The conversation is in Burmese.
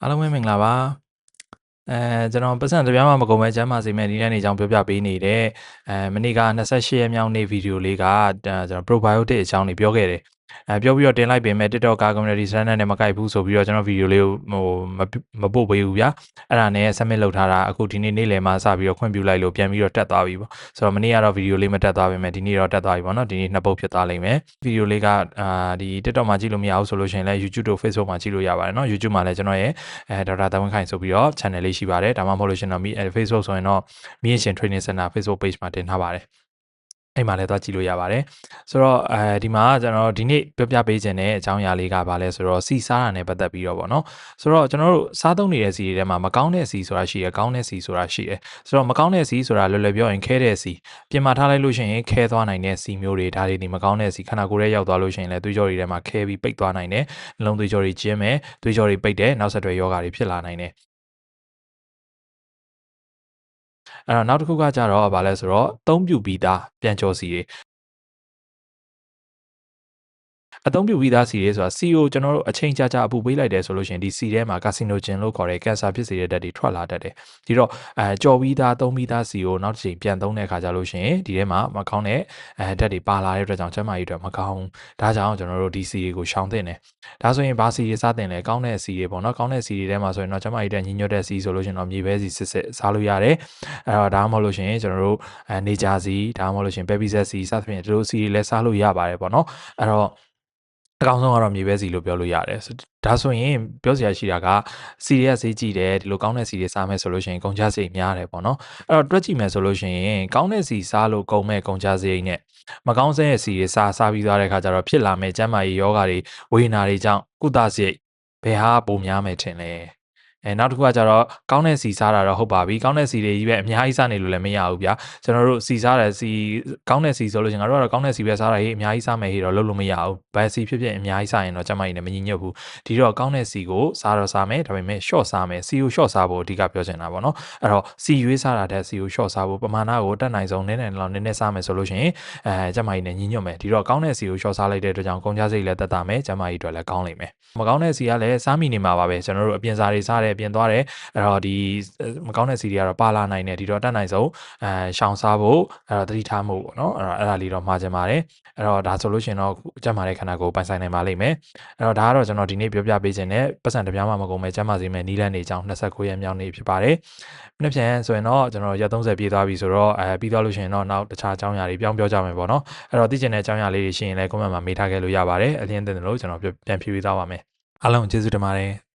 အားလုံးပဲမင်္ဂလာပါကျွန်တော်ပတ်စံတစ်ပြားမှမကုန်ပဲကျမ်းမာစေမဲ့ဒီနေ့နေကြောင်းပြောပြပေးနေတဲ့မနေ့က28ရက်မြောက်နေ့ဗီဒီယိုလေးကကျွန်တော် probiotic အကြောင်းနေပြောခဲ့တယ်ပြောပြီးတော့တင်လိုက်ပေမဲ့ TikTok community standard နဲ့မကိုက်ဘူးဆိုပြီးတော့ကျွန်တော်ဗီဒီယိုလေးကိုမပို့ပေးဘူးဗျာအဲ့ဒါနဲ့ submit လုပ်ထားတာအခုဒီနေ့နေ့လယ်မှာစပြီးတော့ခွင့်ပြုလိုက်လို့ပြန်ပြီးတော့တက်သွားပြီပေါ့ဆိုတော့မနေ့ကတော့ဗီဒီယိုလေးမတက်သွားပေမဲ့ဒီနေ့တော့တက်သွားပြီပေါ့နော်ဒီနေ့နှစ်ပုတ်ဖြစ်သွားလိမ့်မယ်ဗီဒီယိုလေးကဒီ TikTok မှာကြည့်လို့မရဘူးဆိုလို့ရှိရင်လည်း YouTube တို့ Facebook မှာကြည့်လို့ရပါတယ်နော် YouTube မှာလည်းကျွန်တော်ရဲ့ဒေါက်တာတဝင်းခိုင်ဆိုပြီးတော့ channel လေးရှိပါတယ်ဒါမှမဟုတ်လို့ရှင်တော့ Facebook ဆိုရင်တော့မြင့်ရှင် training center Facebook page မှာတင်ထားပါတယ်အဲ့မှာလည်းသွားကြည့်လို့ရပါတယ်ဆိုတော့ဒီမှာကျွန်တော်ဒီနေ့ပြောပြပေးခြင်းတဲ့အကြောင်းအရာလေးကဘာလဲဆိုတော့စီစားတာနဲ့ပတ်သက်ပြီးတော့ဗောနော်ဆိုတော့ကျွန်တော်တို့စားသုံးနေတဲ့စီတွေထဲမှာမကောင်းတဲ့စီဆိုတာရှိတယ်ကောင်းတဲ့စီဆိုတာရှိတယ်ဆိုတော့မကောင်းတဲ့စီဆိုတာလွယ်လွယ်ပြောရင်ခဲတဲ့စီပြင်မာထားလိုက်လို့ရှိရင်ခဲသွားနိုင်တဲ့စီမျိုးတွေဒါတွေဒီမကောင်းတဲ့စီခန္ဓာကိုယ်ထဲရောက်သွားလို့ရှိရင်လည်းသွေးကြောတွေထဲမှာခဲပြီးပိတ်သွားနိုင်တယ်နှလုံးသွေးကြောတွေကျဉ်းမယ်သွေးကြောတွေပိတ်တယ်နောက်ဆက်တွဲယောဂတွေဖြစ်လာနိုင်တယ်အဲ့တော့နောက်တစ်ခုကကြတော့ဗာလဲဆိုတော့သုံးပြူပြီးသားပြန်ကြောစီတွေအသုံးပြုပြီးသားစီတွေဆိုတာ CO ကျွန်တော်တို့အချိန်ကြာကြာအပူပေးလိုက်တယ်ဆိုလို့ရှိရင်ဒီစီထဲမှာ carcinogen လို့ခေါ်တဲ့ကင်ဆာဖြစ်စေတဲ့ဓာတ်တွေထွက်လာတတ်တယ်ဒီတော့ကြော်ပြီးသားသုံးပြီးသား CO နောက်တစ်ချိန်ပြန်သုံးတဲ့အခါကျလို့ရှိရင်ဒီထဲမှာမကောင်းတဲ့ဓာတ်တွေပါလာတဲ့အတွက်ကြောင့်ကျန်းမာရေးအတွက်မကောင်းဒါကြောင့်ကျွန်တော်တို့ဒီစီတွေကိုရှောင်သင့်တယ်ဒါဆိုရင်ဘာစီတွေစားသင့်လဲကောင်းတဲ့စီတွေပေါ့နော်ကောင်းတဲ့စီတွေထဲမှာဆိုရင်တော့ကျန်းမာရေးအတွက်ညီညွတ်တဲ့စီဆိုလို့ရှိရင်တော့မြေပဲစီစစ်စစ်စားလို့ရတယ်အဲ့တော့ဒါမှမဟုတ်လို့ရှိရင်ကျွန်တော်တို့နေကြစီဒါမှမဟုတ်လို့ရှိရင်ပဲပီဆက်စီစသဖြင့်ဒီလိုစီတွေလည်းစားလို့ရပါတယ်ပေါ့နော်အဲ့တော့အကောင်းဆုံးကတော့မြေပဲစီလို့ပြောလို့ရတယ်ဒါဆိုရင်ပြောစရာရှိတာကစီတွေကဈေးကြည့်တယ်ဒီလိုကောင်းတဲ့စီတွေစားမယ်ဆိုလို့ရှိရင်ကုန်ကျစရိတ်များတယ်ပေါ့နော်အဲ့တော့တွက်ကြည့်မယ်ဆိုလို့ရှိရင်ကောင်းတဲ့စီစားလို့ကုန်မဲ့ကုန်ကျစရိတ်နဲ့မကောင်းတဲ့စီတွေစားပြီးသွားတဲ့ခါကျတော့ဖြစ်လာမဲ့ကျန်းမာရေးယောဂတွေဝေဒနာတွေကြောင့်ကုသစရိတ်ဘယ်ဟာပိုများမယ်ထင်လဲနောက်တစ်ခုကကြတော့ကောင်းတဲ့စီစားတာတော့ဟုတ်ပါပြီကောင်းတဲ့စီတွေကြီးပဲအများကြီးစားနေလို့လည်းမရဘူးဗျာကျွန်တော်တို့စီစားတယ်စီကောင်းတဲ့စီဆိုလို့ရှိရင်ငါတို့ကတော့ကောင်းတဲ့စီပဲစားတာဟေးအများကြီးစားမယ်ဟေးတော့လုပ်လို့မရဘူးဘယ်စီဖြစ်ဖြစ်အများကြီးစားရင်တော့ကျမကြီးနဲ့မညီညွတ်ဘူးဒီတော့ကောင်းတဲ့စီကိုစားတော့စားမယ်ဒါပေမဲ့ short စားမယ်စီကို short စားဖို့အဓိကပြောချင်တာပေါ့နော်အဲ့တော့စီရွေးစားတာတဲ့စီကို short စားဖို့ပမာဏကိုတက်နိုင်ဆုံးနည်းနည်းလောက်နည်းနည်းစားမယ်ဆိုလို့ရှိရင်ကျမကြီးနဲ့ညီညွတ်မယ်ဒီတော့ကောင်းတဲ့စီကို short စားလိုက်တဲ့အတွက်ကြောင့်ကုန်ကျစရိတ်လည်းတက်တာမယ်ကျမကြီးအတွက်လည်းကောင်းလိမ့်မယ်မကောင်းတဲ့စီကလည်းစားမိနေမှာပါပဲကျွန်တော်တို့အပြင်စားတွေစားတယ်အပြင်သွားတယ်အဲ့တော့ဒီမကောင်းတဲ့စီတွေကတော့ပါလာနိုင်တယ်ဒီတော့တက်နိုင်ဆုံးရှောင်စားဖို့အဲ့တော့သတိထားမှုပေါ့နော်အဲ့ဒါလေးတော့မှားချင်ပါတယ်အဲ့တော့ဒါဆိုလို့ရှိရင်တော့ကျန်းမာတဲ့ခန္ဓာကိုယ်ပိုင်ဆိုင်နိုင်ပါလိမ့်မယ်အဲ့တော့ဒါကတော့ကျွန်တော်ဒီနေ့ပြောပြပေးခြင်းနဲ့ပတ်စံတစ်ပြားမှမကုန်ပဲကျန်းမာစေမယ့်နီးလန်းနေကြောင်း29ရက်မြောက်နေ့ဖြစ်ပါတယ်နှစ်ပြန်ဆိုရင်တော့ကျွန်တော်ရက်30ပြည့်သွားပြီဆိုတော့ပြီးသွားလို့ရှိရင်တော့နောက်တခြားအကြောင်းအရာတွေပြောင်းပြောကြမယ်ပေါ့နော်အဲ့တော့သိချင်တဲ့အကြောင်းအရာလေးတွေရှိရင်လည်း comment မှာမေးထားခဲ့လို့ရပါတယ်အလင်းတင်တယ်လို့ကျွန်တော်ပြန်ဖြေပေးသွားပါမယ်အားလုံးကျေးဇူးတင်ပါတယ်